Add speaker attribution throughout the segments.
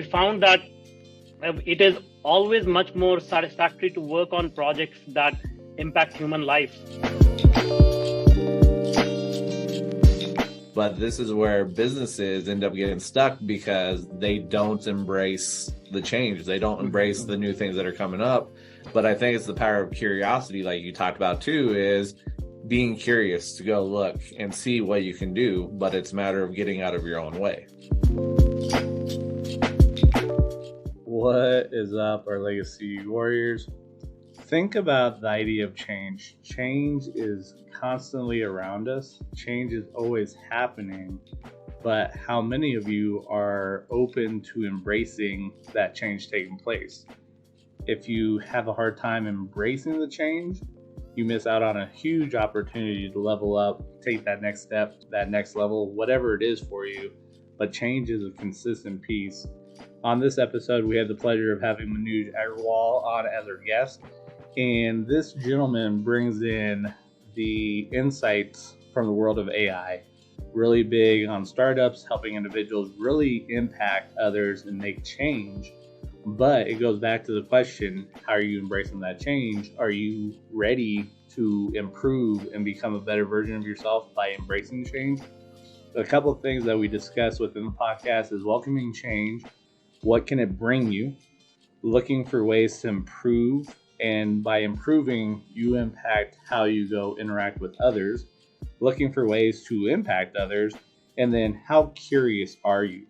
Speaker 1: found that it is always much more satisfactory to work on projects that impact human lives.
Speaker 2: But this is where businesses end up getting stuck because they don't embrace the change. They don't embrace the new things that are coming up. But I think it's the power of curiosity, like you talked about too, is being curious to go look and see what you can do. But it's a matter of getting out of your own way.
Speaker 3: What is up, our legacy warriors? Think about the idea of change. Change is constantly around us. Change is always happening. But how many of you are open to embracing that change taking place? If you have a hard time embracing the change, you miss out on a huge opportunity to level up, take that next step, that next level, whatever it is for you. But change is a consistent piece. On this episode, we had the pleasure of having Manuj Aggarwal on as our guest. And this gentleman brings in the insights from the world of AI, really big on startups, helping individuals really impact others and make change. But it goes back to the question, how are you embracing that change? Are you ready to improve and become a better version of yourself by embracing change? A couple of things that we discuss within the podcast is welcoming change. What can it bring you? Looking for ways to improve. And by improving, you impact how you go interact with others, looking for ways to impact others, and then how curious are you?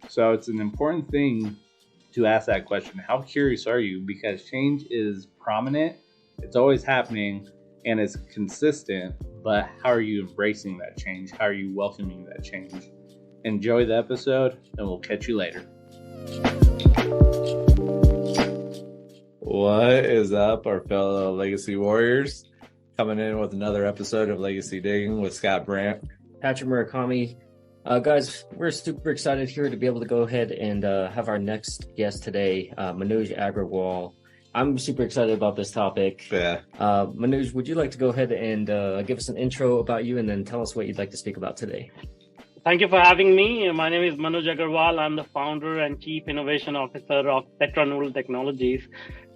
Speaker 3: So it's an important thing to ask that question. How curious are you? Because change is prominent, it's always happening, and it's consistent, but how are you embracing that change? How are you welcoming that change? Enjoy the episode, and we'll catch you later.
Speaker 2: What is up, our fellow legacy warriors? Coming in with another episode of Legacy Digging with Scott Brandt,
Speaker 4: Patrick Murakami. Guys, we're super excited here to be able to go ahead and have our next guest today, Manuj Aggarwal. I'm super excited about this topic.
Speaker 2: Yeah.
Speaker 4: Manuj, would you like to go ahead and give us an intro about you and then tell us what you'd like to speak about today?
Speaker 1: Thank you for having me. My name is Manuj Aggarwal. I'm the founder and chief innovation officer of frontrunner Technologies.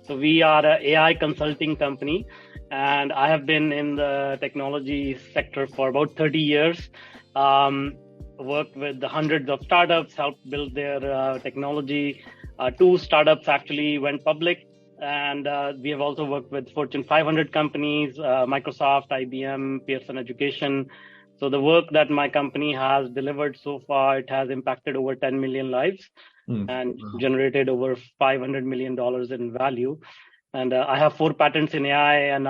Speaker 1: So we are an AI consulting company, and I have been in the technology sector for about 30 years. Worked with hundreds of startups, helped build their technology. 2 startups actually went public, and we have also worked with Fortune 500 companies, Microsoft, IBM, Pearson Education. So the work that my company has delivered so far, it has impacted over 10 million lives and generated over $500 million in value. And I have 4 patents in AI, and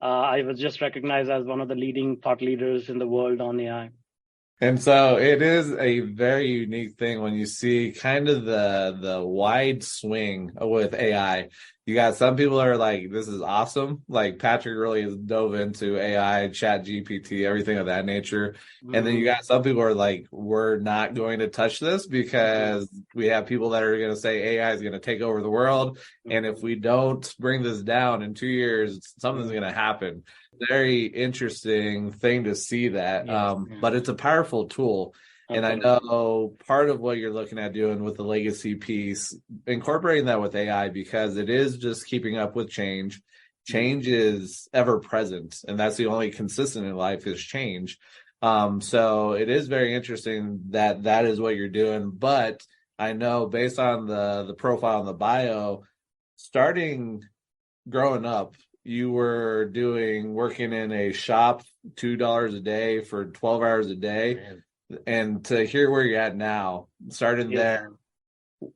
Speaker 1: I was just recognized as one of the leading thought leaders in the world on AI.
Speaker 2: And so it is a very unique thing when you see kind of the wide swing with AI. You got some people are like, this is awesome. Like Patrick really has dove into AI, Chat GPT, everything of that nature. And then you got some people are like, we're not going to touch this because we have people that are going to say AI is going to take over the world. And if we don't bring this down in 2 years, something's going to happen. Very interesting thing to see that. But it's a powerful tool. And I know part of what you're looking at doing with the legacy piece, incorporating that with AI, because it is just keeping up with change. Change is ever present, and that's the only consistent in life is change. So it is very interesting that is what you're doing. But I know based on the profile and the bio, starting growing up, you were working in a shop, $2 a day for 12 hours a day. Man. And to hear where you're at now, starting there,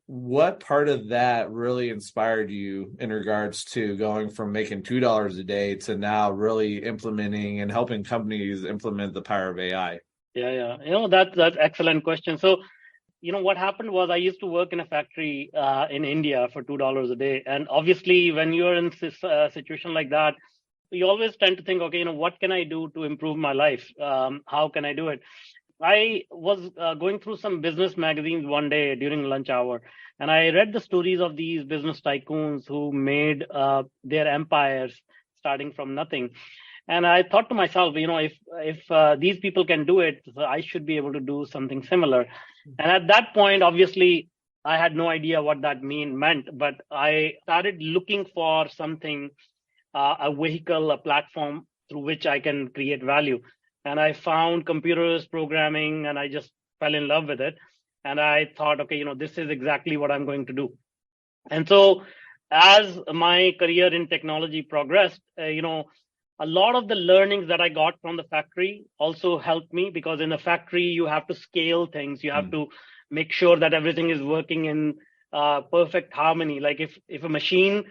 Speaker 2: what part of that really inspired you in regards to going from making $2 a day to now really implementing and helping companies implement the power of AI?
Speaker 1: Yeah. That's excellent question. So, what happened was I used to work in a factory in India for $2 a day. And obviously, when you're in this situation like that, you always tend to think, okay, what can I do to improve my life? How can I do it? I was going through some business magazines one day during lunch hour, and I read the stories of these business tycoons who made their empires starting from nothing. And I thought to myself, if these people can do it, I should be able to do something similar. And at that point, obviously, I had no idea what that meant, but I started looking for something, a vehicle, a platform through which I can create value. And I found computers programming, and I just fell in love with it. And I thought, okay, this is exactly what I'm going to do. And so as my career in technology progressed, a lot of the learnings that I got from the factory also helped me, because in the factory, you have to scale things. You have to make sure that everything is working in perfect harmony. Like if a machine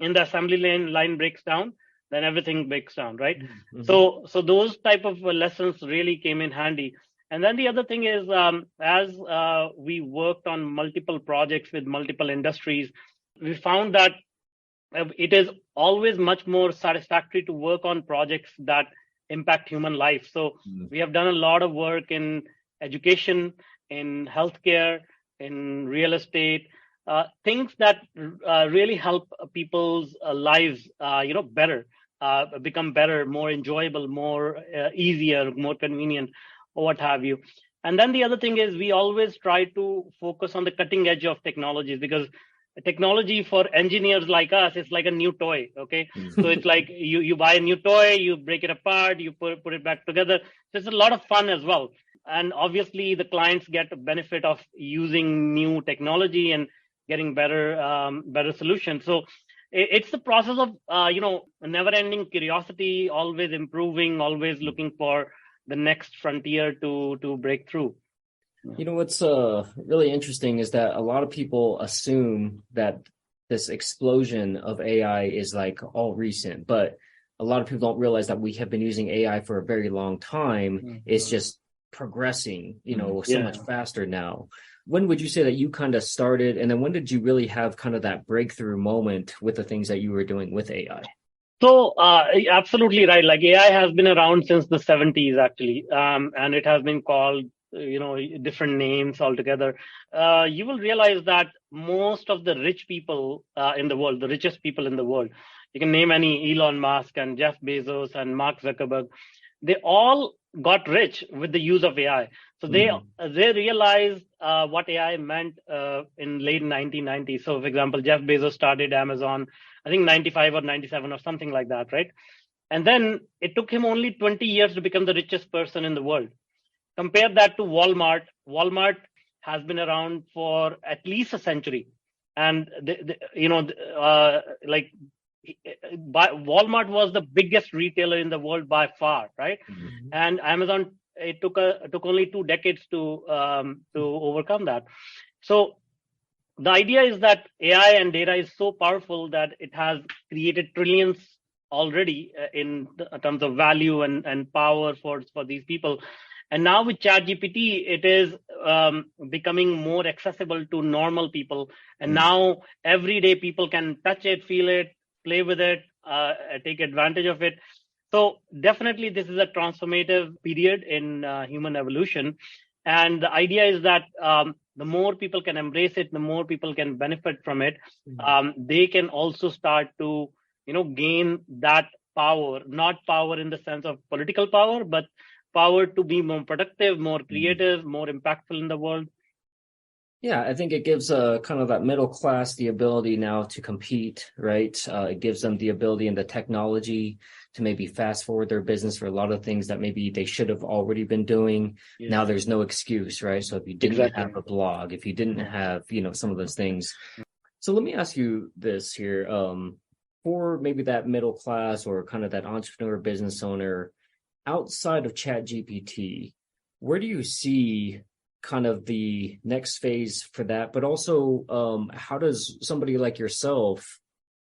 Speaker 1: in the assembly line breaks down, then everything breaks down, right? Mm-hmm. So those type of lessons really came in handy. And then the other thing is, as we worked on multiple projects with multiple industries, we found that it is always much more satisfactory to work on projects that impact human life. So we have done a lot of work in education, in healthcare, in real estate, things that really help people's lives, better, become better, more enjoyable, more easier, more convenient, or what have you. And then the other thing is, we always try to focus on the cutting edge of technologies, because technology for engineers like us is like a new toy. Okay. So it's like you buy a new toy, you break it apart, you put it back together. So it's a lot of fun as well. And obviously the clients get a benefit of using new technology and getting better solutions. So it's the process of never ending curiosity, always improving, always looking for the next frontier to break through.
Speaker 4: What's really interesting is that a lot of people assume that this explosion of AI is like all recent, but a lot of people don't realize that we have been using AI for a very long time. Mm-hmm. It's just progressing, so much faster now. When would you say that you kind of started, and then when did you really have kind of that breakthrough moment with the things that you were doing with AI?
Speaker 1: So absolutely right. Like AI has been around since the 70s, actually, and it has been called different names altogether. You will realize that most of the rich people in the world, the richest people in the world, you can name any, Elon Musk and Jeff Bezos and Mark Zuckerberg, they all got rich with the use of AI. So they realized what AI meant in late 1990s. So for example, Jeff Bezos started Amazon, I think 95 or 97 or something like that, right? And then it took him only 20 years to become the richest person in the world. Compare that to Walmart. Walmart has been around for at least a century, and Walmart was the biggest retailer in the world by far, right? Mm-hmm. And Amazon, it took only 2 decades to overcome that. So the idea is that AI and data is so powerful that it has created trillions already in terms of value and power for these people. And now with ChatGPT, it is becoming more accessible to normal people. And now everyday people can touch it, feel it, play with it, take advantage of it. So definitely this is a transformative period in human evolution. And the idea is that the more people can embrace it, the more people can benefit from it. They can also start to, gain that power, not power in the sense of political power, but power to be more productive, more creative, more impactful in the world.
Speaker 4: Yeah, I think it gives kind of that middle class the ability now to compete, right? It gives them the ability and the technology to maybe fast forward their business for a lot of things that maybe they should have already been doing. Yeah. Now there's no excuse, right? So if you didn't have a blog, if you didn't have, some of those things. So let me ask you this here. For maybe that middle class or kind of that entrepreneur business owner, outside of ChatGPT, where do you see kind of the next phase for that? But also, how does somebody like yourself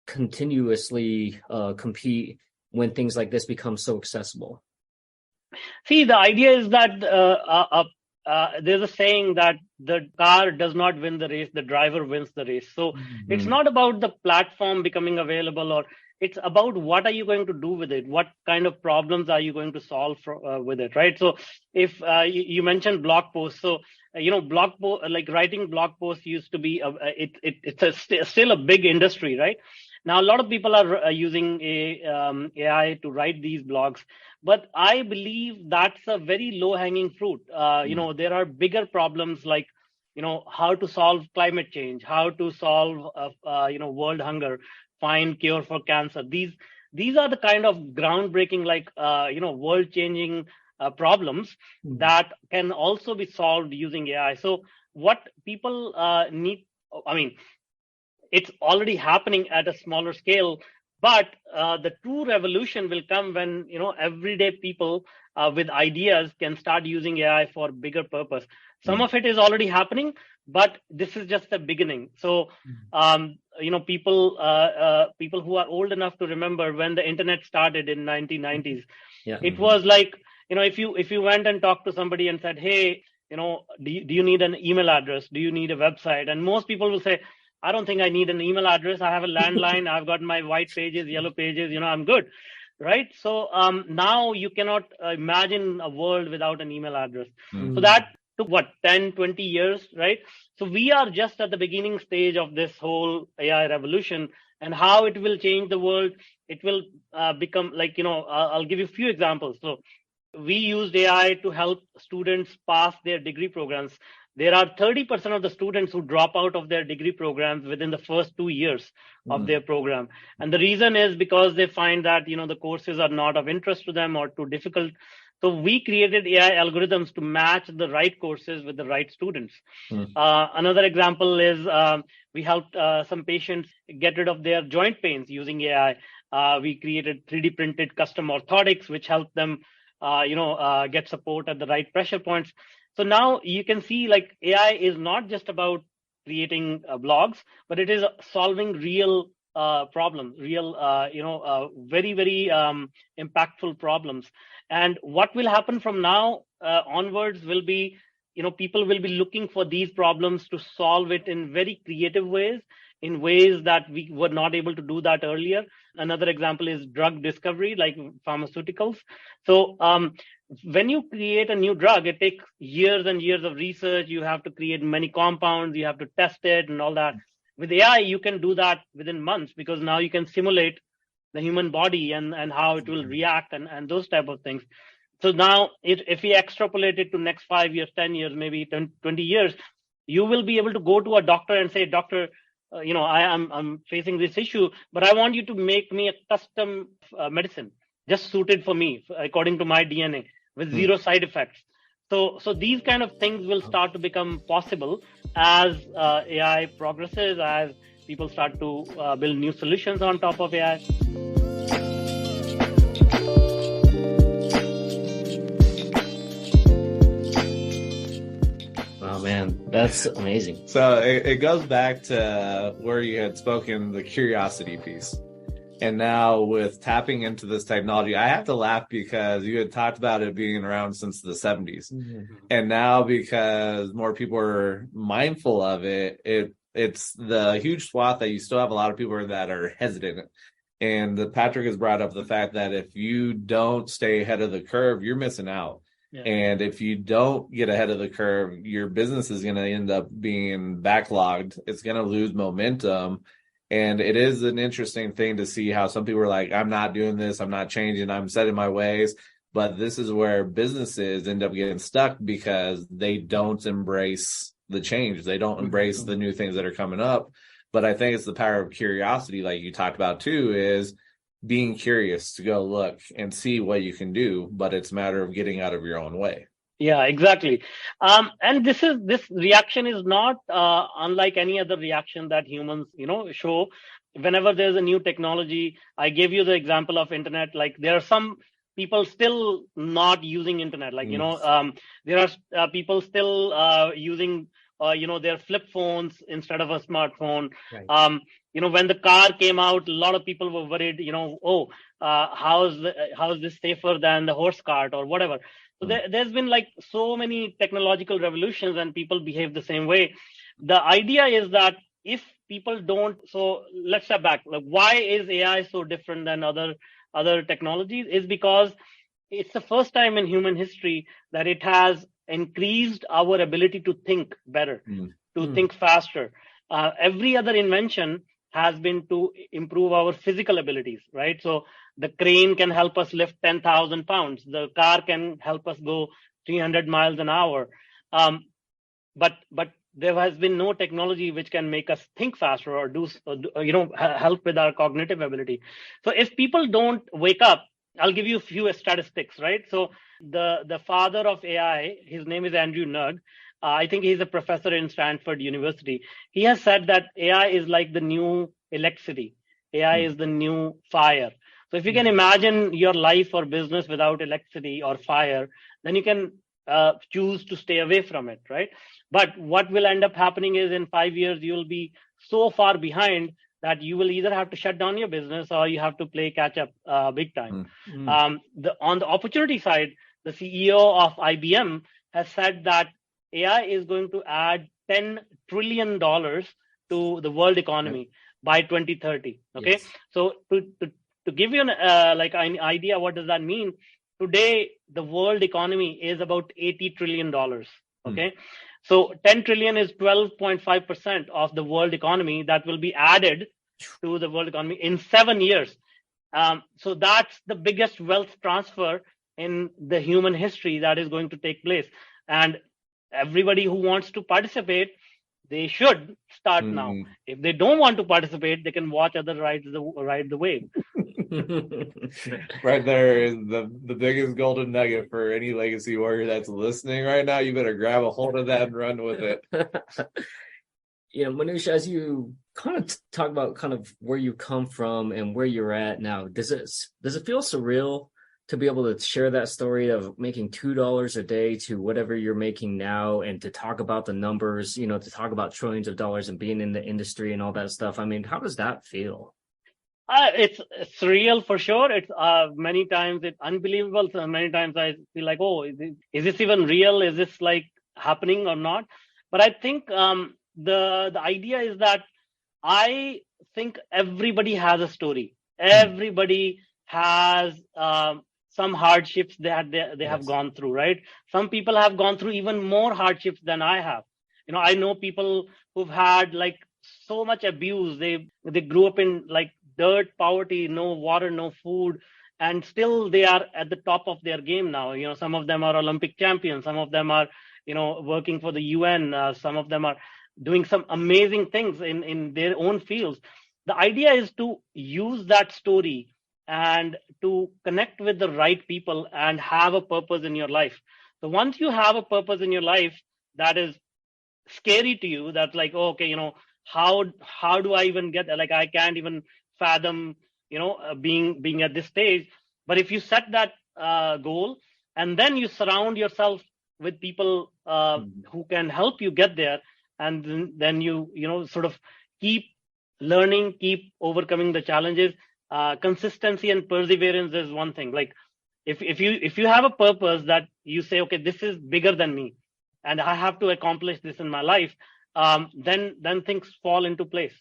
Speaker 4: continuously compete when things like this become so accessible?
Speaker 1: See, the idea is that there's a saying that the car does not win the race, the driver wins the race. So it's not about the platform becoming available, or it's about what are you going to do with it? What kind of problems are you going to solve with it, right? So if you mentioned blog posts, so like writing blog posts used to be it's still a big industry, right? Now a lot of people are using AI to write these blogs, but I believe that's a very low hanging fruit. There are bigger problems like how to solve climate change, how to solve, world hunger, find cure for cancer. These are the kind of groundbreaking, world changing problems that can also be solved using AI. So what people need, I mean, it's already happening at a smaller scale, but the true revolution will come when everyday people with ideas can start using AI for bigger purpose. Some of it is already happening, but this is just the beginning. So people who are old enough to remember when the internet started in 1990s, it was like, if you went and talked to somebody and said, hey, do you need an email address, do you need a website, and most people will say, I don't think I need an email address. I have a landline. I've got my white pages, yellow pages. I'm good, right? So now you cannot imagine a world without an email address. So that took 10, 20 years, right? So we are just at the beginning stage of this whole AI revolution, and how it will change the world. It will become like, I'll give you a few examples. So we used AI to help students pass their degree programs. There are 30% of the students who drop out of their degree programs within the first 2 years of their program. And the reason is because they find that, the courses are not of interest to them or too difficult. So we created AI algorithms to match the right courses with the right students. Another example is we helped some patients get rid of their joint pains using AI. We created 3D printed custom orthotics, which helped them, get support at the right pressure points. So now you can see, like, AI is not just about creating blogs, but it is solving real problems, real, very, very impactful problems. And what will happen from now onwards will be, people will be looking for these problems to solve it in very creative ways, in ways that we were not able to do that earlier. Another example is drug discovery, like pharmaceuticals. So when you create a new drug, it takes years and years of research. You have to create many compounds, you have to test it and all that. With AI, you can do that within months, because now you can simulate the human body and how it will react and those type of things. So now if we extrapolate it to next 5 years, 10 years, maybe 20 years, you will be able to go to a doctor and say, doctor, I'm facing this issue, but I want you to make me a custom medicine just suited for me according to my DNA with zero side effects. So these kind of things will start to become possible as AI progresses, as people start to build new solutions on top of AI.
Speaker 4: Oh man, that's amazing.
Speaker 2: So it goes back to where you had spoken, the curiosity piece. And now with tapping into this technology, I have to laugh because you had talked about it being around since the 70s. And now, because more people are mindful of it, it's the huge swath that you still have a lot of people that are hesitant. And Patrick has brought up the fact that if you don't stay ahead of the curve, you're missing out. Yeah. And if you don't get ahead of the curve, your business is going to end up being backlogged. It's going to lose momentum. And it is an interesting thing to see how some people are like, I'm not doing this, I'm not changing, I'm set in my ways. But this is where businesses end up getting stuck because they don't embrace the change. They don't embrace the new things that are coming up. But I think it's the power of curiosity, like you talked about too, is being curious to go look and see what you can do. But it's a matter of getting out of your own way.
Speaker 1: Yeah, exactly. And this reaction is not unlike any other reaction that humans, show. Whenever there's a new technology, I gave you the example of internet. Like, there are some people still not using internet. Like, there are people still using, their flip phones instead of a smartphone. Right. When the car came out, a lot of people were worried, how is this safer than the horse cart or whatever. So there's been like so many technological revolutions and people behave the same way. The idea is that if people don't, so let's step back. Like, why is AI so different than other technologies? Is because it's the first time in human history that it has increased our ability to think better, to think faster. Every other invention has been to improve our physical abilities, right? So the crane can help us lift 10,000 pounds. The car can help us go 300 miles an hour. But there has been no technology which can make us think faster or help with our cognitive ability. So if people don't wake up, I'll give you a few statistics, right? So the father of AI, his name is Andrew Nug. I think he's a professor in Stanford University. He has said that AI is like the new electricity. AI is the new fire. So if you can imagine your life or business without electricity or fire, then you can choose to stay away from it, right? But what will end up happening is in 5 years, you will be so far behind that you will either have to shut down your business or you have to play catch up big time. On the opportunity side, the CEO of IBM has said that AI is going to add $10 trillion to the world economy by 2030. Okay, yes. So to give you an idea, what does that mean? Today, the world economy is about $80 trillion. Okay, so 10 trillion is 12.5% of the world economy that will be added to the world economy in 7 years. So that's the biggest wealth transfer in the human history that is going to take place. And everybody who wants to participate, they should start now. If they don't want to participate, they can watch other ride the wave.
Speaker 2: Right there is the biggest golden nugget for any legacy warrior that's listening right now. You better grab a hold of that and run with it.
Speaker 4: Manuj, as you kind of talk about kind of where you come from and where you're at now, does it feel surreal to be able to share that story of making $2 a day to whatever you're making now, and to talk about the numbers, to talk about trillions of dollars and being in the industry and all that stuff? I mean, how does that feel?
Speaker 1: It's surreal for sure. It's many times it's unbelievable. So many times I feel like, oh, is this even real? Is this like happening or not? But I think the idea is that I think everybody has a story. Everybody has some hardships that they have gone through, right? Some people have gone through even more hardships than I have. I know people who've had like so much abuse. They grew up in like dirt, poverty, no water, no food, and still they are at the top of their game now. Some of them are Olympic champions. Some of them are, working for the UN. Some of them are doing some amazing things in their own fields. The idea is to use that story and to connect with the right people and have a purpose in your life. So once you have a purpose in your life that is scary to you, that's like, oh, okay, how do I even get there? Like, I can't even fathom, being at this stage. But if you set that goal and then you surround yourself with people who can help you get there, and then you sort of keep learning, keep overcoming the challenges. Consistency and perseverance is one thing. Like if you have a purpose that you say, okay, this is bigger than me and I have to accomplish this in my life, then things fall into place.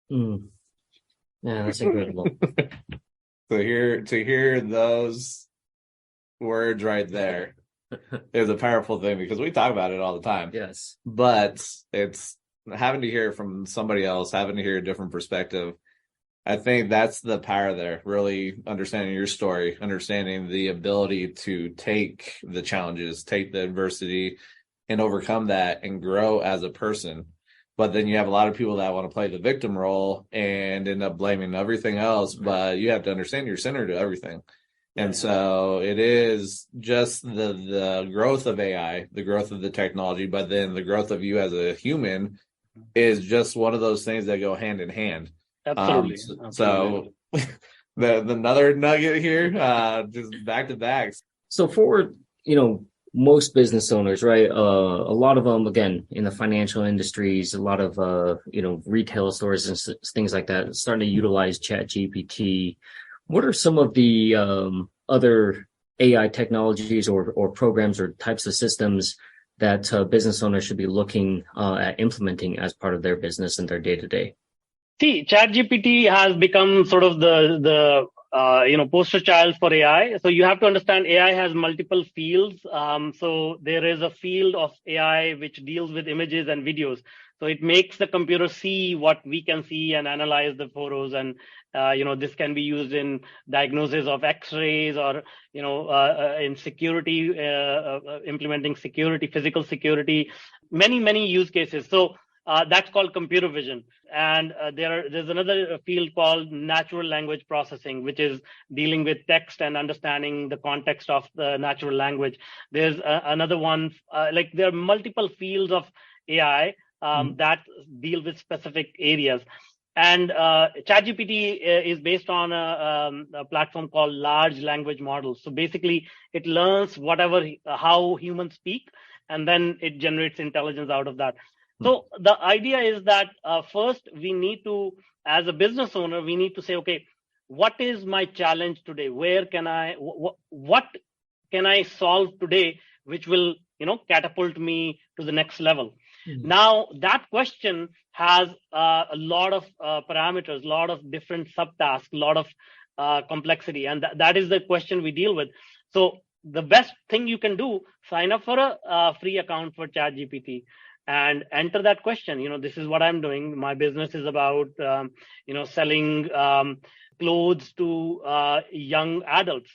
Speaker 4: Yeah, that's incredible.
Speaker 2: To hear those words right there is a powerful thing, because we talk about it all the time.
Speaker 4: Yes.
Speaker 2: But it's having to hear it from somebody else, having to hear a different perspective. I think that's the power there, really understanding your story, understanding the ability to take the challenges, take the adversity, and overcome that and grow as a person. But then you have a lot of people that want to play the victim role and end up blaming everything else. But you have to understand you're center to everything. And so it is just the growth of AI, the growth of the technology, but then the growth of you as a human is just one of those things that go hand in hand.
Speaker 1: Absolutely.
Speaker 2: So another nugget here, just back to back.
Speaker 4: So for, most business owners, right? A lot of them, again, in the financial industries, a lot of, retail stores and things like that, starting to utilize ChatGPT. What are some of the other AI technologies or programs or types of systems that business owners should be looking at implementing as part of their business and their day-to-day?
Speaker 1: See, ChatGPT has become sort of the poster child for AI. So you have to understand AI has multiple fields. So there is a field of AI which deals with images and videos. So it makes the computer see what we can see and analyze the photos. And, this can be used in diagnosis of X-rays or, in security, implementing security, physical security. many use cases. So that's called computer vision. And there's another field called natural language processing, which is dealing with text and understanding the context of the natural language. There's another one, like there are multiple fields of AI that deal with specific areas. And ChatGPT is based on a platform called large language models. So basically, it learns how humans speak, and then it generates intelligence out of that. So the idea is that first we need to, as a business owner, we need to say, okay, what is my challenge today? Where can what can I solve today, which will, catapult me to the next level? Now that question has a lot of parameters, a lot of different subtasks, a lot of complexity, and that is the question we deal with. So the best thing you can do, sign up for a free account for ChatGPT and enter that question. This is what I'm doing. My business is about selling clothes to young adults,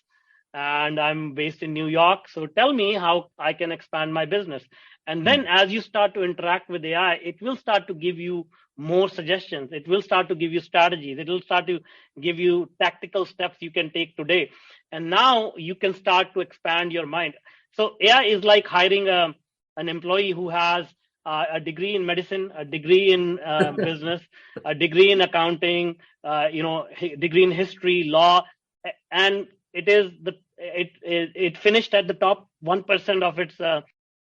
Speaker 1: and I'm based in New York. So tell me how I can expand my business. And then as you start to interact with AI, it will start to give you more suggestions. It will start to give you strategies. It will start to give you tactical steps you can take today. And now you can start to expand your mind. So AI is like hiring an employee who has a degree in medicine, a degree in business, a degree in accounting, degree in history, law, and it finished at the top 1% of its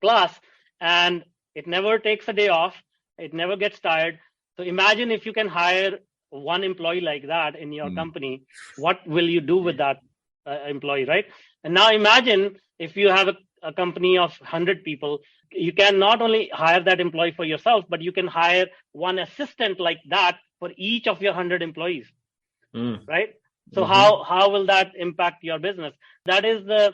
Speaker 1: class, and it never takes a day off. It never gets tired. So imagine if you can hire one employee like that in your company, what will you do with that employee, right? And now imagine if you have a company of 100 people, you can not only hire that employee for yourself, but you can hire one assistant like that for each of your 100 employees, right? So how will that impact your business? That is the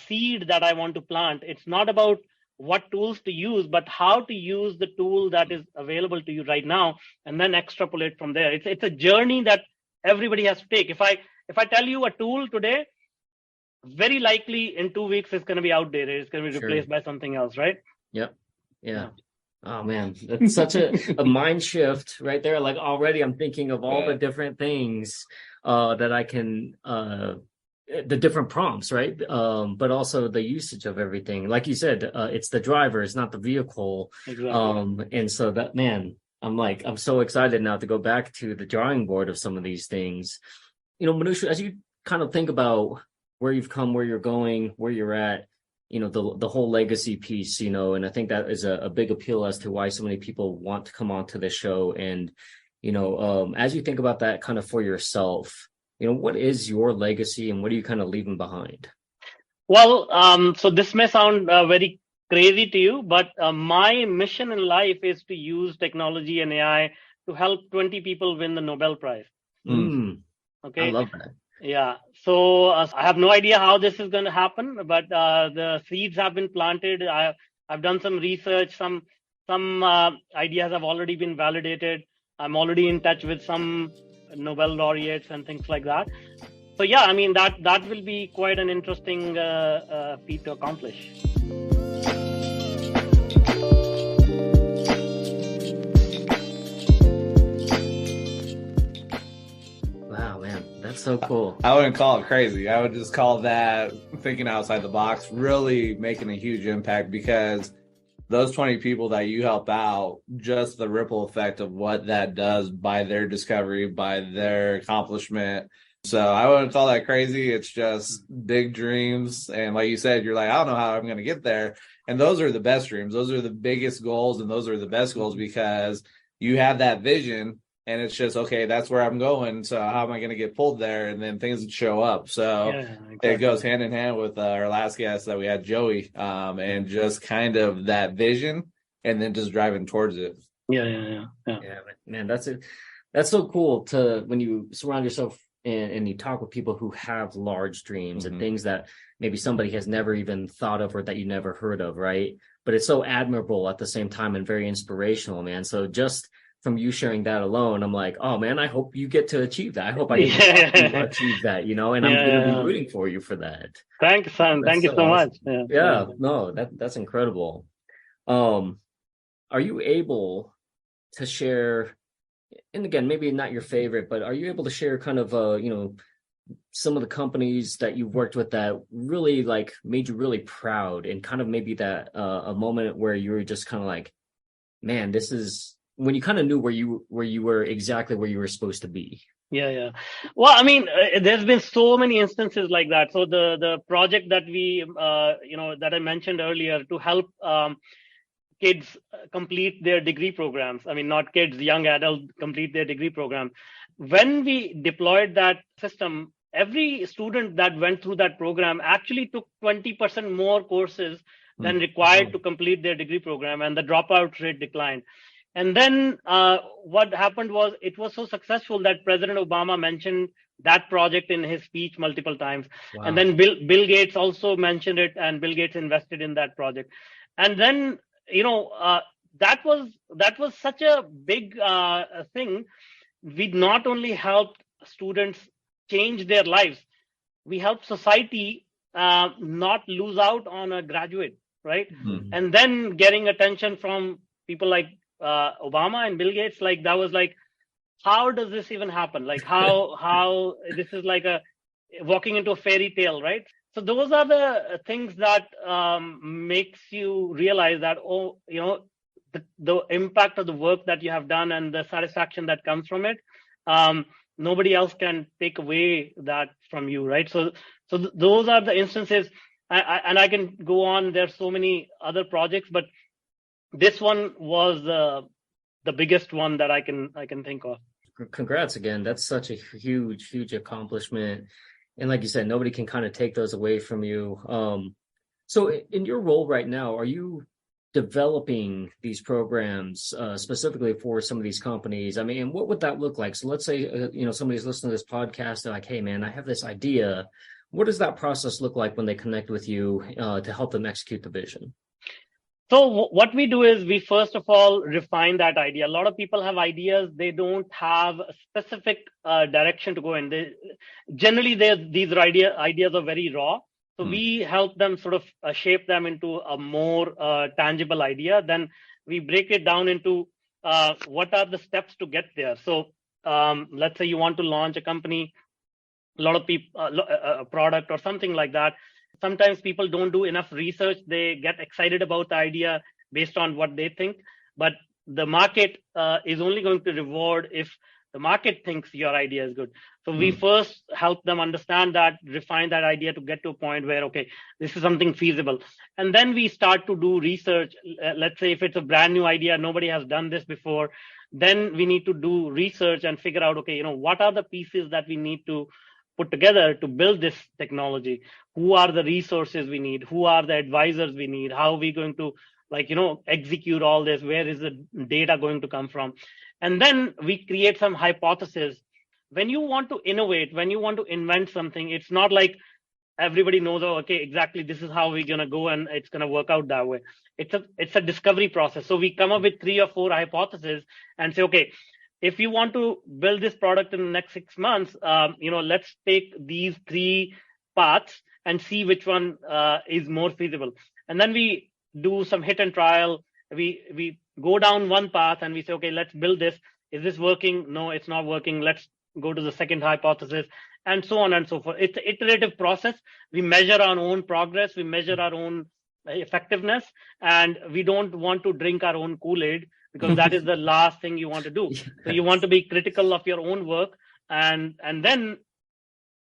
Speaker 1: seed that I want to plant. It's not about what tools to use, but how to use the tool that is available to you right now, and then extrapolate from there. It's a journey that everybody has to take. If I tell you a tool today, very likely in 2 weeks it's going to be outdated. It's going to be replaced by something else, right?
Speaker 4: Yep. Yeah. Oh man, that's such a mind shift right there. Like already I'm thinking of all the different things that I can the different prompts, right? But also the usage of everything. Like you said, it's the driver, it's not the vehicle.
Speaker 1: Exactly.
Speaker 4: And so that, man, I'm so excited now to go back to the drawing board of some of these things. Manush, as you kind of think about where you've come, where you're going, where you're at, the whole legacy piece, and I think that is a big appeal as to why so many people want to come onto this show. And, as you think about that kind of for yourself, what is your legacy and what are you kind of leaving behind?
Speaker 1: Well, so this may sound very crazy to you, but my mission in life is to use technology and AI to help 20 people win the Nobel Prize. Okay.
Speaker 4: I love that.
Speaker 1: Yeah. So I have no idea how this is going to happen, but the seeds have been planted. I've done some research. Some ideas have already been validated. I'm already in touch with some Nobel laureates and things like that. So yeah, I mean that will be quite an interesting feat to accomplish.
Speaker 4: Wow, man, that's so cool.
Speaker 2: I wouldn't call it crazy. I would just call that thinking outside the box, really making a huge impact, because those 20 people that you help out, just the ripple effect of what that does by their discovery, by their accomplishment. So I wouldn't call that crazy. It's just big dreams. And like you said, you're like, I don't know how I'm going to get there. And those are the best dreams. Those are the biggest goals. And those are the best goals because you have that vision and it's just, okay, that's where I'm going. So how am I going to get pulled there? And then things would show up. So exactly. It goes hand in hand with our last guest that we had, Joey, and just kind of that vision and then just driving towards it.
Speaker 1: Yeah,
Speaker 4: man, that's it. That's so cool to when you surround yourself and you talk with people who have large dreams and things that maybe somebody has never even thought of or that you never heard of, right? But it's so admirable at the same time and very inspirational, man. So just from you sharing that alone, I'm like, oh man, I hope you get to achieve that. I hope I get to achieve that, and I'm going to be rooting for you for that.
Speaker 1: Thanks, son. Thank you so much.
Speaker 4: Yeah, no, that's incredible. are you able to share, and again, maybe not your favorite, but are you able to share kind of, some of the companies that you've worked with that really like made you really proud, and kind of maybe that a moment where you were just kind of like, man, this is when you kind of knew where you were exactly where you were supposed to be?
Speaker 1: Yeah. Well, I mean, there's been so many instances like that. So the project that we, that I mentioned earlier to help kids complete their degree programs. I mean, not kids, young adults complete their degree program. When we deployed that system, every student that went through that program actually took 20% more courses than required to complete their degree program, and the dropout rate declined. And then what happened was it was so successful that President Obama mentioned that project in his speech multiple times.
Speaker 4: Wow.
Speaker 1: And then Bill Gates also mentioned it, and Bill Gates invested in that project. And then, that was such a big thing. We not only helped students change their lives, we helped society not lose out on a graduate, right? And then getting attention from people like Obama and Bill Gates, like that was like, how does this even happen? Like how this is like a walking into a fairy tale, right? So those are the things that makes you realize that, the impact of the work that you have done and the satisfaction that comes from it. Nobody else can take away that from you, right? So those are the instances, and I can go on. There's so many other projects, but this one was the biggest one that I can think of.
Speaker 4: Congrats again. That's such a huge accomplishment. And like you said, nobody can kind of take those away from you. So in your role right now, are you developing these programs specifically for some of these companies? I mean, and what would that look like? So let's say, somebody's listening to this podcast. They're like, hey, man, I have this idea. What does that process look like when they connect with you to help them execute the vision?
Speaker 1: So what we do is we first of all refine that idea. A lot of people have ideas. They don't have a specific direction to go in. Generally, these ideas are very raw. So we help them sort of shape them into a more tangible idea. Then we break it down into what are the steps to get there. So let's say you want to launch a company, a lot of people, a product or something like that. Sometimes people don't do enough research. They get excited about the idea based on what they think. But the market is only going to reward if the market thinks your idea is good. So we first help them understand that, refine that idea to get to a point where, okay, this is something feasible. And then we start to do research. Let's say if it's a brand new idea, nobody has done this before, then we need to do research and figure out, okay, what are the pieces that we need to put together to build this technology? Who are the resources we need? Who are the advisors we need? How are we going to execute all this? Where is the data going to come from? And then we create some hypothesis. When you want to innovate, when you want to invent something, it's not like everybody knows, oh, okay, exactly this is how we're going to go and it's going to work out that way. It's a discovery process. So we come up with 3 or 4 hypotheses and say, okay, if you want to build this product in the next 6 months, let's take these 3 paths and see which one is more feasible. And then we do some hit and trial. We go down one path and we say, okay, let's build this. Is this working? No, it's not working. Let's go to the second hypothesis, and so on and so forth. It's an iterative process. We measure our own progress. We measure our own effectiveness, and we don't want to drink our own Kool-Aid, because that is the last thing you want to do. So you want to be critical of your own work, and then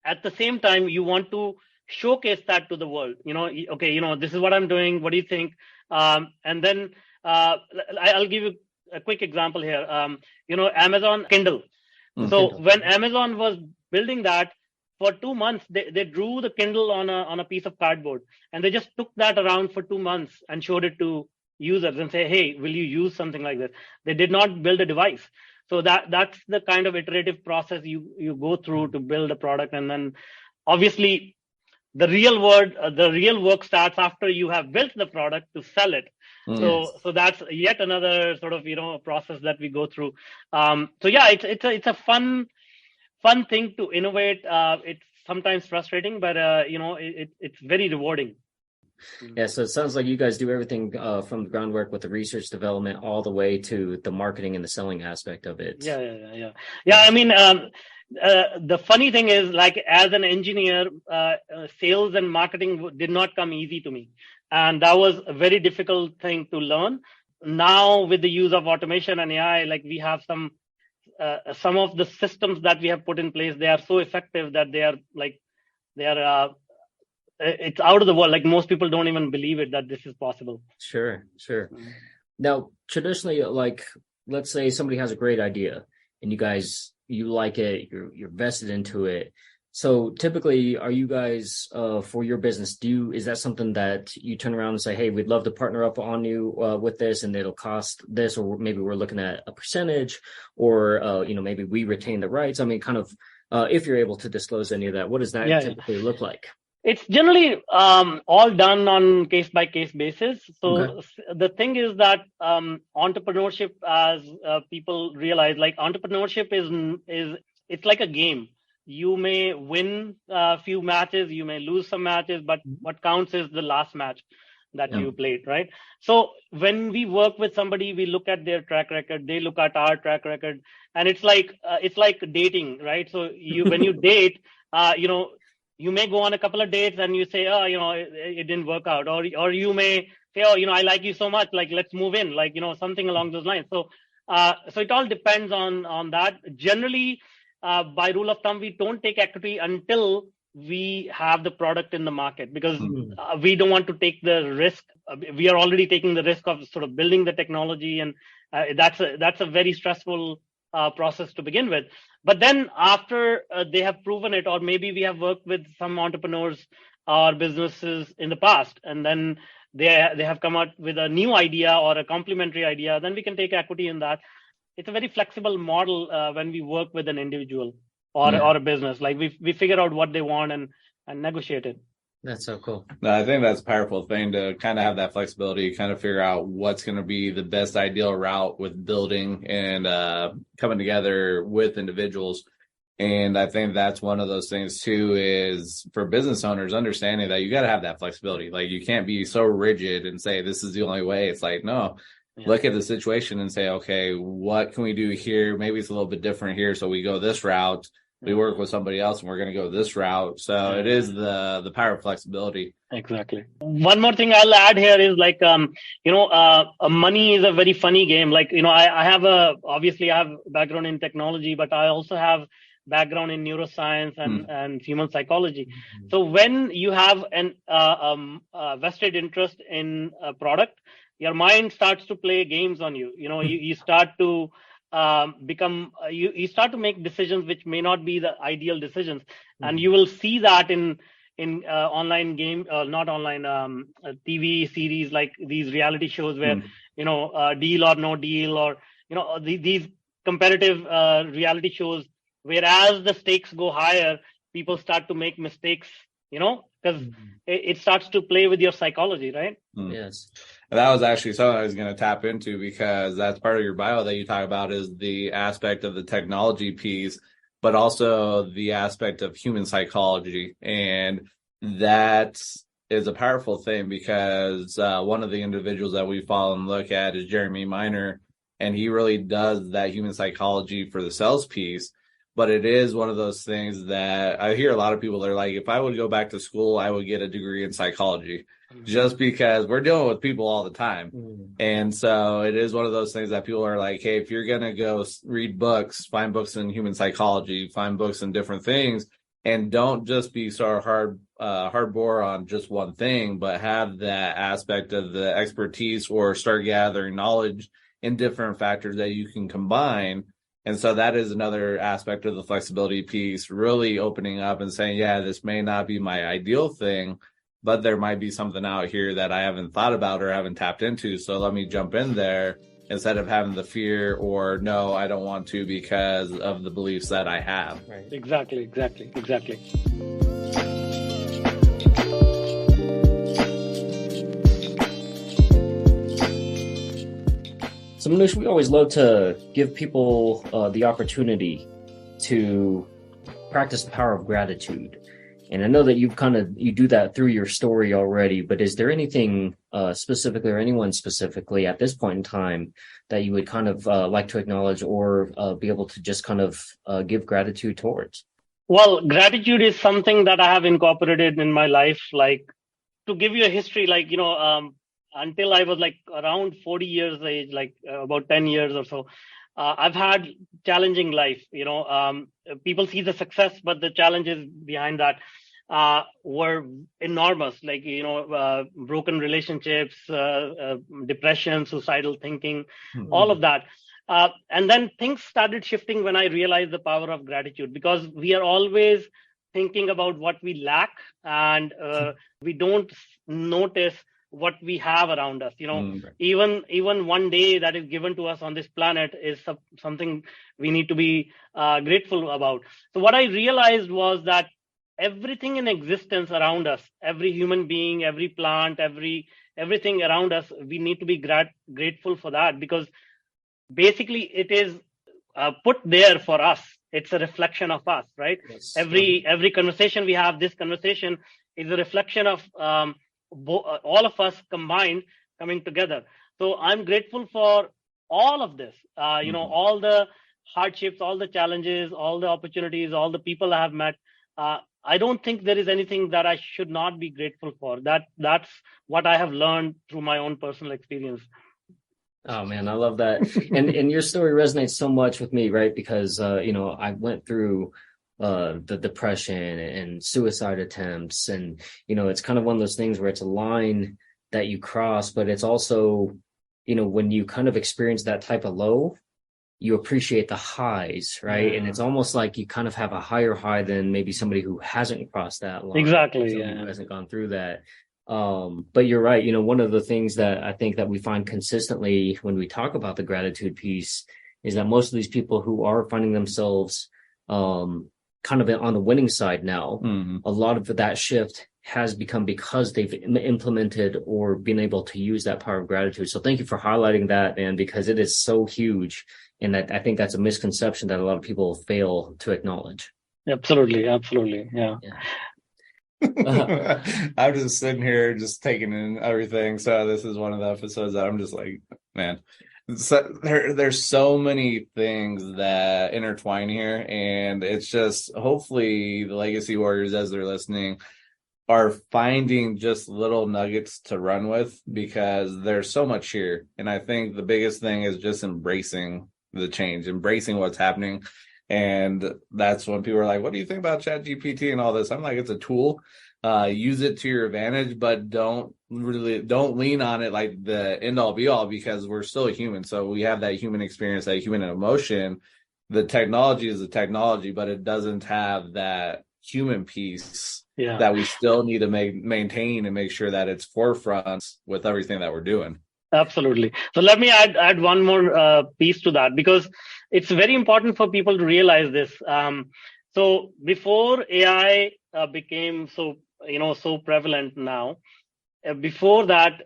Speaker 1: at the same time you want to showcase that to the world. Okay, this is what I'm doing. What do you think? And then I'll give you a quick example here. Amazon Kindle. So Kindle. When Amazon was building that, for 2 months, they drew the Kindle on a piece of cardboard, and they just took that around for 2 months and showed it to users and say, hey, will you use something like this? They did not build a device. So that's the kind of iterative process you go through to build a product. And then obviously the real work starts after you have built the product to sell it. So that's yet another sort of process that we go through. So yeah, it's a fun thing to innovate. It's sometimes frustrating, but it's very rewarding.
Speaker 4: Yeah, so it sounds like you guys do everything from the groundwork with the research development all the way to the marketing and the selling aspect of it.
Speaker 1: Yeah. I mean, the funny thing is, like, as an engineer, sales and marketing did not come easy to me, and that was a very difficult thing to learn. Now, with the use of automation and AI, like, we have some of the systems that we have put in place. They are so effective that they are it's out of the world. Like, most people don't even believe it that this is possible.
Speaker 4: Sure. Now, traditionally, like, let's say somebody has a great idea and you like it, you're vested into it. So typically, are you guys for your business, is that something that you turn around and say, hey, we'd love to partner up on you with this, and it'll cost this, or maybe we're looking at a percentage, or maybe we retain the rights? I mean, kind of if you're able to disclose any of that, what does that typically look like?
Speaker 1: It's generally all done on case-by-case basis. So the thing is that entrepreneurship, as people realize, like, entrepreneurship is it's like a game. You may win a few matches, you may lose some matches, but what counts is the last match that you played, right? So when we work with somebody, we look at their track record, they look at our track record, and it's like dating, right? So when you date, you may go on a couple of dates and you say, oh, it didn't work out. Or you may say, oh, I like you so much, like, let's move in, like, something along those lines. So it all depends on that. Generally, by rule of thumb, we don't take equity until we have the product in the market, because we don't want to take the risk. We are already taking the risk of sort of building the technology, and that's a very stressful process to begin with. But then after they have proven it, or maybe we have worked with some entrepreneurs or businesses in the past, and then they have come out with a new idea or a complementary idea, then we can take equity in that. It's a very flexible model when we work with an individual or a business. Like, we figure out what they want and negotiate it.
Speaker 4: That's so cool.
Speaker 2: No, I think that's a powerful thing to kind of have that flexibility, kind of figure out what's going to be the best ideal route with building and coming together with individuals. And I think that's one of those things too, is for business owners, understanding that you got to have that flexibility. Like, you can't be so rigid and say, this is the only way. It's like, no, look at the situation and say, okay, what can we do here? Maybe it's a little bit different here. So we go this route. We work with somebody else and we're going to go this route. So it is the power of flexibility.
Speaker 1: Exactly. One more thing I'll add here is, like, money is a very funny game. Like, I have obviously I have background in technology, but I also have background in neuroscience and human psychology. So when you have an vested interest in a product, your mind starts to play games on you. You start to you start to make decisions which may not be the ideal decisions, and you will see that in online game, not online, TV series, like these reality shows where deal or no deal, or these competitive reality shows, whereas the stakes go higher, people start to make mistakes, because it starts to play with your psychology, right?
Speaker 4: Yes.
Speaker 2: And that was actually something I was going to tap into, because that's part of your bio that you talk about, is the aspect of the technology piece, but also the aspect of human psychology. And that is a powerful thing, because one of the individuals that we follow and look at is Jeremy Miner, and he really does that human psychology for the sales piece. But it is one of those things that I hear a lot of people, they're like, if I would go back to school, I would get a degree in psychology, just because we're dealing with people all the time. And so it is one of those things that people are like, hey, if you're going to go read books, find books in human psychology, find books in different things, and don't just be so hardcore on just one thing, but have that aspect of the expertise, or start gathering knowledge in different factors that you can combine. And so that is another aspect of the flexibility piece, really opening up and saying, yeah, this may not be my ideal thing, but there might be something out here that I haven't thought about or haven't tapped into. So let me jump in there, instead of having the fear, or no, I don't want to because of the beliefs that I have.
Speaker 1: Right. Exactly.
Speaker 4: So, Manuj, we always love to give people the opportunity to practice the power of gratitude. And I know that you do that through your story already, but is there anything specifically or anyone specifically at this point in time that you would kind of like to acknowledge or be able to just kind of give gratitude towards?
Speaker 1: Well, gratitude is something that I have incorporated in my life. Like, to give you a history, like, until I was like around 40 years age, like about 10 years or so, I've had challenging life. People see the success, but the challenges behind that were enormous. Like, broken relationships, depression, suicidal thinking, all of that. And then things started shifting when I realized the power of gratitude, because we are always thinking about what we lack, and we don't notice what we have around us. Even one day that is given to us on this planet is something we need to be grateful about. So what I realized was that everything in existence around us, every human being, every plant, everything around us, we need to be grateful for that, because basically it is put there for us. It's a reflection of us, right?
Speaker 4: Yes.
Speaker 1: Every conversation we have, this conversation is a reflection of all of us combined, coming together. So I'm grateful for all of this, all the hardships, all the challenges, all the opportunities, all the people I have met. I don't think there is anything that I should not be grateful for. That's what I have learned through my own personal experience.
Speaker 4: Oh man, I love that. And your story resonates so much with me, right? Because I went through the depression and suicide attempts, and it's kind of one of those things where it's a line that you cross, but it's also, when you kind of experience that type of low, you appreciate the highs, right? Yeah. And it's almost like you kind of have a higher high than maybe somebody who hasn't crossed that line.
Speaker 1: Exactly.
Speaker 4: Yeah. Who hasn't gone through that. But you're right. One of the things that I think that we find consistently when we talk about the gratitude piece is that most of these people who are finding themselves kind of on the winning side now, a lot of that shift has become because they've implemented or been able to use that power of gratitude. So thank you for highlighting that, man, because it is so huge. And I think that's a misconception that a lot of people fail to acknowledge.
Speaker 1: Absolutely. Yeah.
Speaker 2: I'm just sitting here just taking in everything. So this is one of the episodes that I'm just like, man, so there's so many things that intertwine here, and it's just hopefully the legacy warriors, as they're listening, are finding just little nuggets to run with, because there's so much here. And I think the biggest thing is just embracing the change, embracing what's happening. And that's when people are like, what do you think about ChatGPT and all this? I'm like, it's a tool. Use it to your advantage, but don't lean on it like the end all be all, because we're still a human. So we have that human experience, that human emotion. The technology is the technology, but it doesn't have that human piece that we still need to maintain and make sure that it's forefront with everything that we're doing.
Speaker 1: Absolutely. So let me add one more piece to that, because it's very important for people to realize this. So before AI became so prevalent now, before that,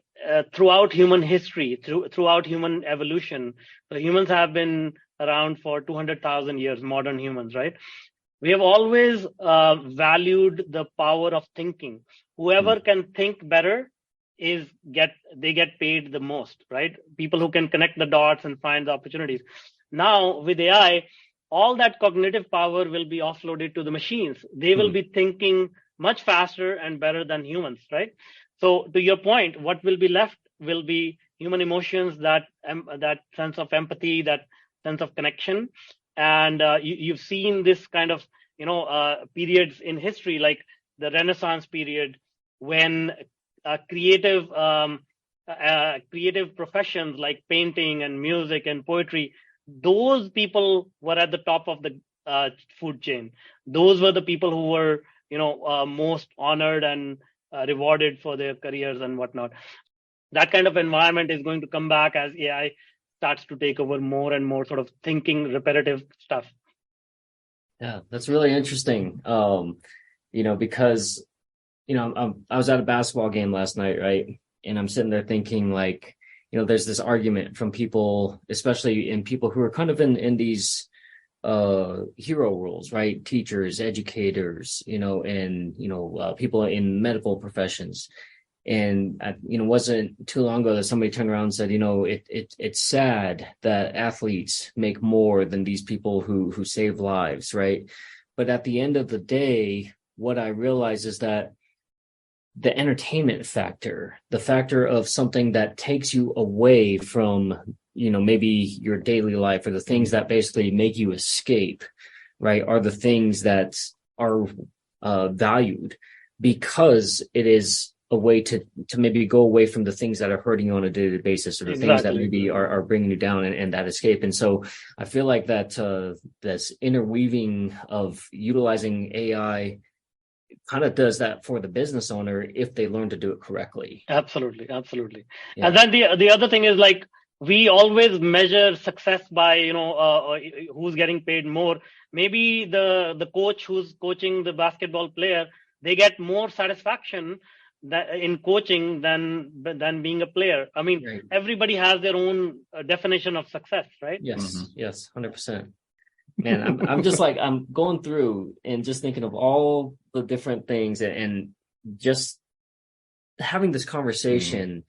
Speaker 1: throughout human history, throughout human evolution, so humans have been around for 200,000 years, modern humans, right? We have always valued the power of thinking. Whoever can think better get paid the most, right? People who can connect the dots and find the opportunities. Now with AI, all that cognitive power will be offloaded to the machines. They will be thinking much faster and better than humans, right? So to your point, what will be left will be human emotions, that sense of empathy, that sense of connection. And you've seen this kind of periods in history, like the Renaissance period, when creative professions like painting and music and poetry, those people were at the top of the food chain. Those were the people who were most honored and rewarded for their careers and whatnot. That kind of environment is going to come back as AI starts to take over more and more sort of thinking, repetitive stuff.
Speaker 4: Yeah, that's really interesting. Because I was at a basketball game last night, right? And I'm sitting there thinking, like, there's this argument from people, especially in people who are kind of in these hero roles, right? Teachers, educators, and people in medical professions. And wasn't too long ago that somebody turned around and said, it's sad that athletes make more than these people who save lives, right? But at the end of the day, what I realize is that the entertainment factor, the factor of something that takes you away from, maybe your daily life, or the things that basically make you escape, right, are the things that are valued, because it is a way to maybe go away from the things that are hurting you on a daily basis, or the things that maybe are bringing you down, and that escape. And so I feel like that this interweaving of utilizing AI kind of does that for the business owner if they learn to do it correctly.
Speaker 1: Absolutely.
Speaker 4: Yeah.
Speaker 1: And then the other thing is, like, we always measure success by who's getting paid more. Maybe the coach who's coaching the basketball player, they get more satisfaction in coaching than being a player. I mean,
Speaker 4: Right.
Speaker 1: Everybody has their own definition of success, right?
Speaker 4: Yes, 100%. Man, I'm just like, I'm going through and just thinking of all the different things, and just having this conversation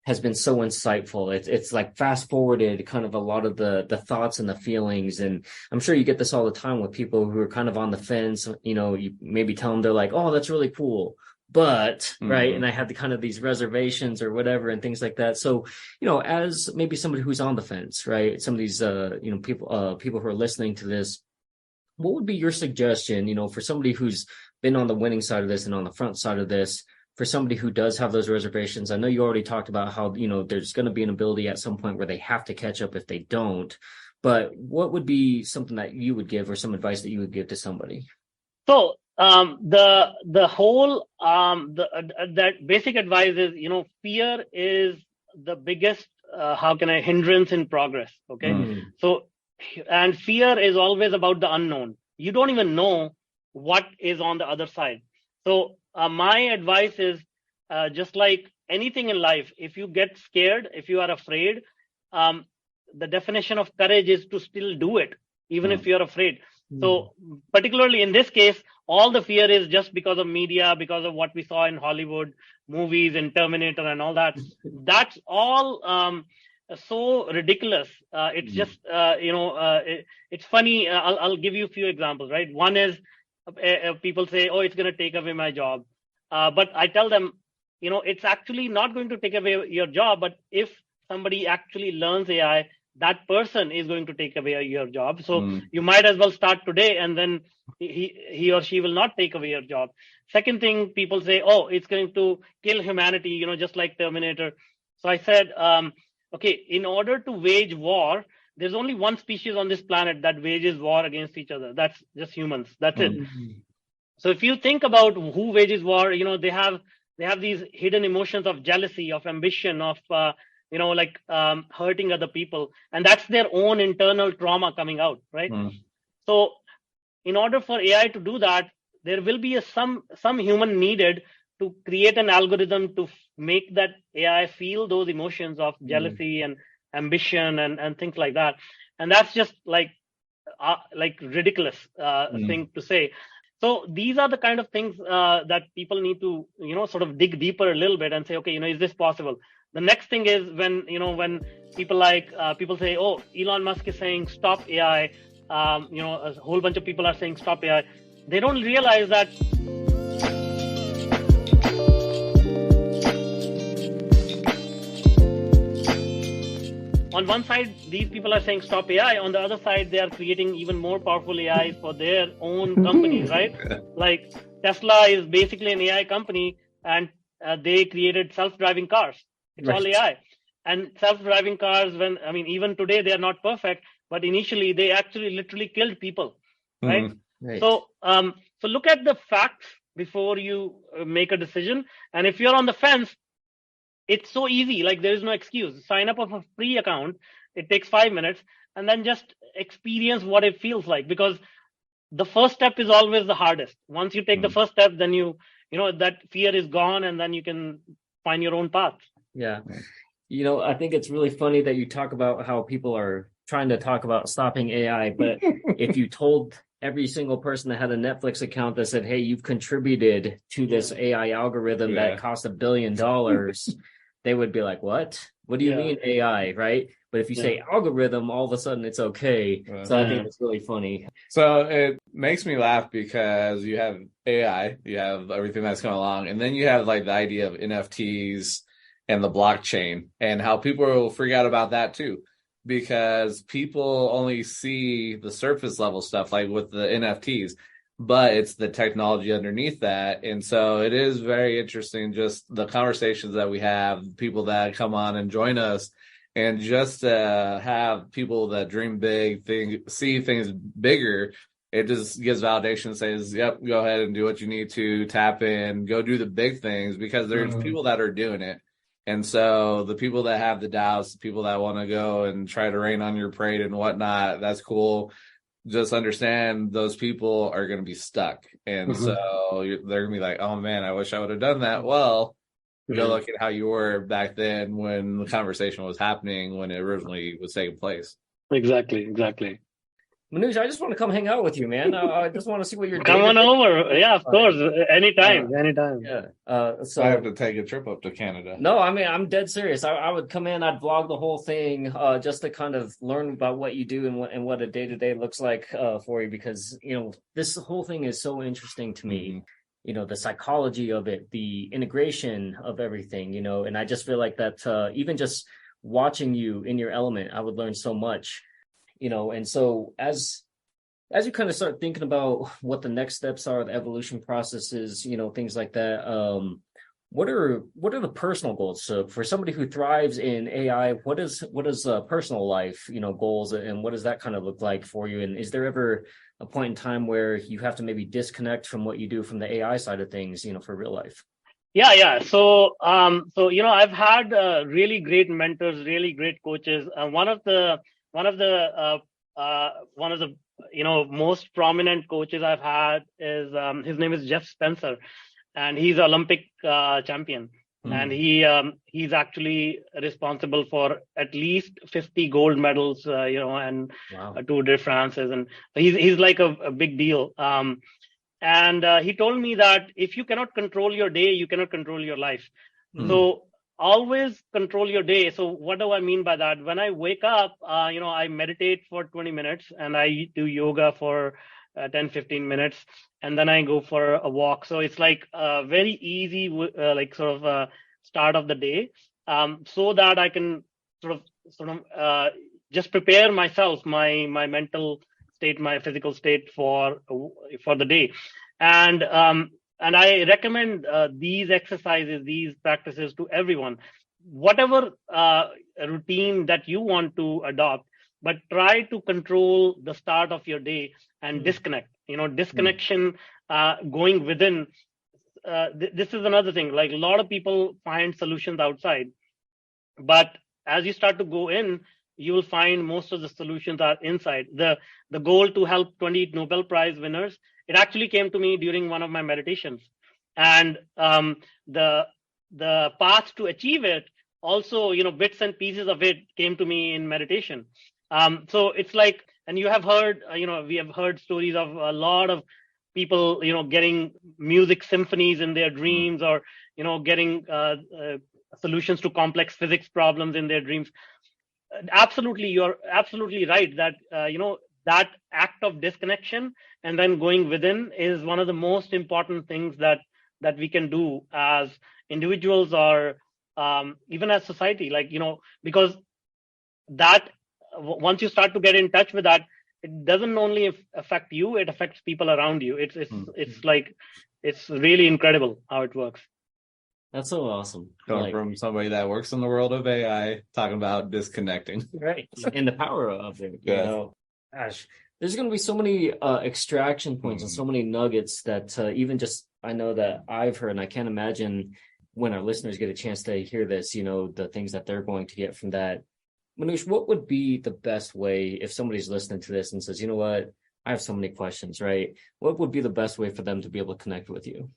Speaker 4: has been so insightful. It's like fast forwarded kind of a lot of the thoughts and the feelings. And I'm sure you get this all the time with people who are kind of on the fence. You maybe tell them, they're like, oh, that's really cool, but right. And I had the kind of these reservations or whatever and things like that. So, as maybe somebody who's on the fence, right? Some of these, people who are listening to this, what would be your suggestion, for somebody who's been on the winning side of this and on the front side of this, for somebody who does have those reservations? I know you already talked about how, there's going to be an ability at some point where they have to catch up if they don't, but what would be something that you would give, or some advice that you would give to somebody?
Speaker 1: So, the whole that basic advice is, fear is the biggest hindrance in progress. Okay. So, and fear is always about the unknown. You don't even know what is on the other side. So my advice is, just like anything in life, if you get scared, if you are afraid, the definition of courage is to still do it, even if you're afraid. So particularly in this case, all the fear is just because of media, because of what we saw in Hollywood movies, in Terminator and all that. That's all so ridiculous. It's just, it's funny. I'll give you a few examples, right? One is people say, oh, it's going to take away my job. But I tell them, it's actually not going to take away your job. But if somebody actually learns AI, that person is going to take away your job. So you might as well start today, and then he or she will not take away your job. Second thing, people say, oh, it's going to kill humanity, just like Terminator. So I said, okay, in order to wage war, there's only one species on this planet that wages war against each other. That's just humans. That's it. So if you think about who wages war, they have these hidden emotions of jealousy, of ambition, of hurting other people, and that's their own internal trauma coming out, right? So in order for AI to do that, there will be some human needed to create an algorithm to make that AI feel those emotions of jealousy and ambition and things like that. And that's just like ridiculous thing to say. So these are the kind of things that people need to, sort of dig deeper a little bit and say, okay, is this possible? The next thing is when people say, oh, Elon Musk is saying stop AI. A whole bunch of people are saying stop AI. They don't realize that on one side, these people are saying stop AI. On the other side, they are creating even more powerful AI for their own companies, right? Like Tesla is basically an AI company, and they created self-driving cars. It's all AI. And self-driving cars, even today, they are not perfect, but initially they actually literally killed people, right? So look at the facts before you make a decision. And if you're on the fence, it's so easy. Like, there is no excuse. Sign up of a free account. It takes 5 minutes, and then just experience what it feels like, because the first step is always the hardest. Once you take the first step, then that fear is gone, and then you can find your own path.
Speaker 4: Yeah. I think it's really funny that you talk about how people are trying to talk about stopping AI, but if you told every single person that had a Netflix account that said, "Hey, you've contributed to this AI algorithm that cost $1 billion," they would be like, "What? What do you mean AI?" Right? But if you say algorithm, all of a sudden it's okay. So I think it's really funny.
Speaker 2: So it makes me laugh because you have AI, you have everything that's going along, and then you have like the idea of NFTs and the blockchain and how people will freak out about that too, because people only see the surface level stuff like with the NFTs, but it's the technology underneath that. And so it is very interesting, just the conversations that we have, people that come on and join us, and just have people that dream big, see things bigger. It just gives validation, says, yep, go ahead and do what you need to, tap in, go do the big things, because there's people that are doing it. And so the people that have the doubts, the people that want to go and try to rain on your parade and whatnot, that's cool. Just understand those people are going to be stuck. And so they're going to be like, oh man, I wish I would have done that. Well, go look at how you were back then when the conversation was happening, when it originally was taking place.
Speaker 1: Exactly.
Speaker 4: Manuj, I just want to come hang out with you, man. I just want to see what you're
Speaker 1: doing. Come on over. Yeah, of course. Anytime.
Speaker 4: Yeah. So
Speaker 2: I have to take a trip up to Canada.
Speaker 4: No, I mean, I'm dead serious. I would come in, I'd vlog the whole thing, just to kind of learn about what you do and what a day-to-day looks like for you, because, this whole thing is so interesting to me. The psychology of it, the integration of everything, and I just feel like that even just watching you in your element, I would learn so much. And so as you kind of start thinking about what the next steps are, the evolution processes, things like that, what are the personal goals? So for somebody who thrives in AI, what is personal life, goals, and what does that kind of look like for you? And is there ever a point in time where you have to maybe disconnect from what you do from the AI side of things, for real life?
Speaker 1: Yeah. So I've had really great mentors, really great coaches. One of the most prominent coaches I've had is his name is Jeff Spencer, and he's Olympic champion, and he's actually responsible for at least 50 gold medals, and Tour de France, and he's like a big deal. And he told me that if you cannot control your day, you cannot control your life. So always control your day. So what do I mean by that? When I wake up, I meditate for 20 minutes and I do yoga for 10-15 minutes, and then I go for a walk. So it's like a very easy start of the day, so that I can sort of just prepare myself, my mental state, my physical state for the day. And I recommend these exercises, these practices to everyone. Whatever routine that you want to adopt, but try to control the start of your day and disconnect. Disconnection, going within. This is another thing. Like a lot of people find solutions outside, but as you start to go in, you will find most of the solutions are inside. The goal to help 20 Nobel Prize winners, it actually came to me during one of my meditations, and the path to achieve it also, bits and pieces of it came to me in meditation. So it's like, and you have heard, we have heard stories of a lot of people, getting music symphonies in their dreams, or getting solutions to complex physics problems in their dreams. Absolutely, you're absolutely right that that act of disconnection and then going within is one of the most important things that we can do as individuals, or even as society. Because that once you start to get in touch with that, it doesn't only affect you, it affects people around you. It's really incredible how it works.
Speaker 4: That's so awesome.
Speaker 2: Coming from somebody that works in the world of AI, talking about disconnecting.
Speaker 4: Right. And the power of it. Gosh, there's going to be so many extraction points and so many nuggets that even just, I know that I've heard, and I can't imagine when our listeners get a chance to hear this, the things that they're going to get from that. Manuj, what would be the best way if somebody's listening to this and says, you know what, I have so many questions, right? What would be the best way for them to be able to connect with you?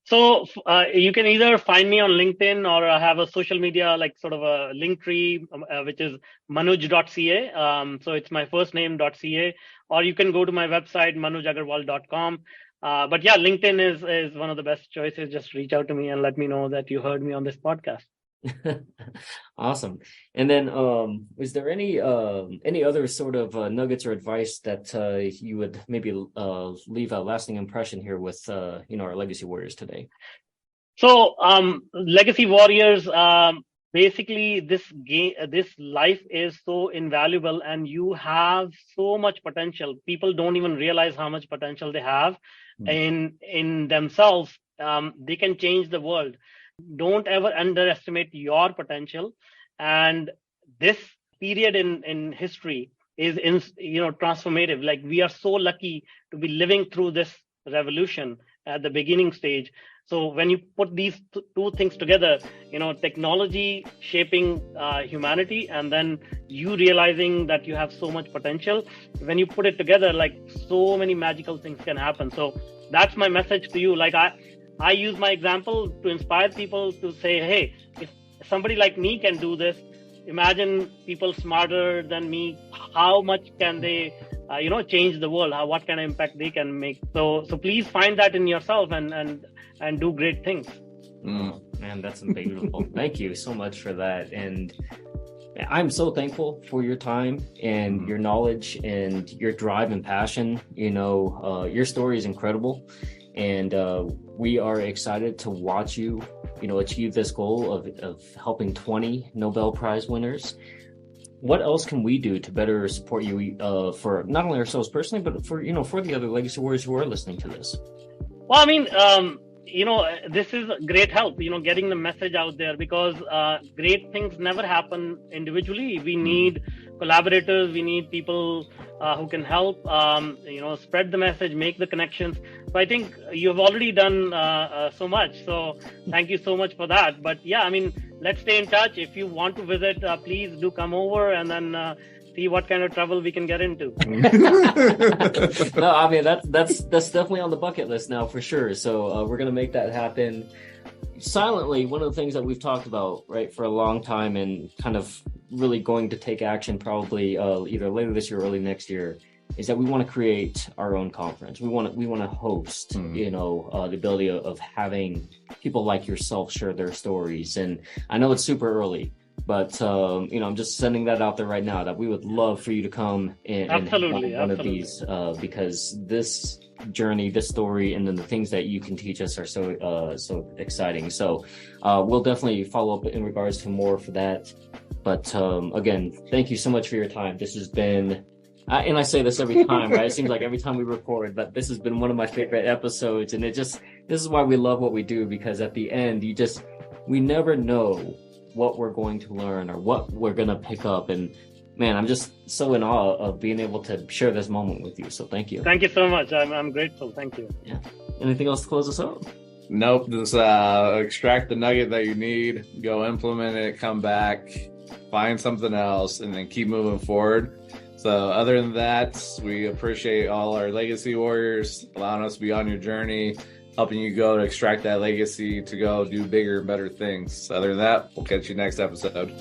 Speaker 1: So you can either find me on LinkedIn, or I have a social media, like sort of a link tree, which is manuj.ca. So it's my first name.ca, or you can go to my website, manujaggarwal.com. But yeah, LinkedIn is one of the best choices. Just reach out to me and let me know that you heard me on this podcast.
Speaker 4: Awesome. And then, is there any other sort of nuggets or advice that you would maybe leave a lasting impression here with our legacy warriors today?
Speaker 1: So, legacy warriors, basically, this life is so invaluable, and you have so much potential. People don't even realize how much potential they have in themselves. They can change the world. Don't ever underestimate your potential. And this period in history is transformative. Like, we are so lucky to be living through this revolution at the beginning stage. So when you put these two things together, technology shaping humanity, and then you realizing that you have so much potential, when you put it together, like, so many magical things can happen. So that's my message to you. Like, I use my example to inspire people to say, hey, if somebody like me can do this, imagine people smarter than me. How much can they change the world? What kind of impact they can make? So please find that in yourself and do great things.
Speaker 4: Man, that's beautiful. Thank you so much for that. And I'm so thankful for your time and your knowledge and your drive and passion. Your story is incredible. And we are excited to watch you, achieve this goal of helping 20 Nobel Prize winners. What else can we do to better support you for not only ourselves personally, but for the other legacy warriors who are listening to this?
Speaker 1: Well, I mean, this is great help, getting the message out there, because great things never happen individually. We need collaborators. We need people who can help, spread the message, make the connections. So I think you have already done so much. So thank you so much for that. But yeah, I mean, let's stay in touch. If you want to visit, please do come over, and then see what kind of trouble we can get into.
Speaker 4: No, I mean, that's definitely on the bucket list now for sure. So we're going to make that happen silently. One of the things that we've talked about, right, for a long time, and kind of really going to take action probably either later this year or early next year, is that we want to create our own conference. We want to host, the ability of having people like yourself share their stories. And I know it's super early, but I'm just sending that out there right now, that we would love for you to come and
Speaker 1: Absolutely.
Speaker 4: one of these, because this journey, this story, and then the things that you can teach us are so exciting. So we'll definitely follow up in regards to more for that. But again, thank you so much for your time. This has been, and I say this every time, right? It seems like every time we record, but this has been one of my favorite episodes. And this is why we love what we do, because at the end, we never know what we're going to learn or what we're going to pick up. And man, I'm just so in awe of being able to share this moment with you. So thank you.
Speaker 1: Thank you so much. I'm grateful. Thank you.
Speaker 4: Yeah. Anything else to close us out?
Speaker 2: Nope. Just extract the nugget that you need, go implement it, come back, find something else, and then keep moving forward. So other than that, we appreciate all our legacy warriors allowing us to be on your journey, helping you go to extract that legacy to go do bigger and better things. Other than that, we'll catch you next episode.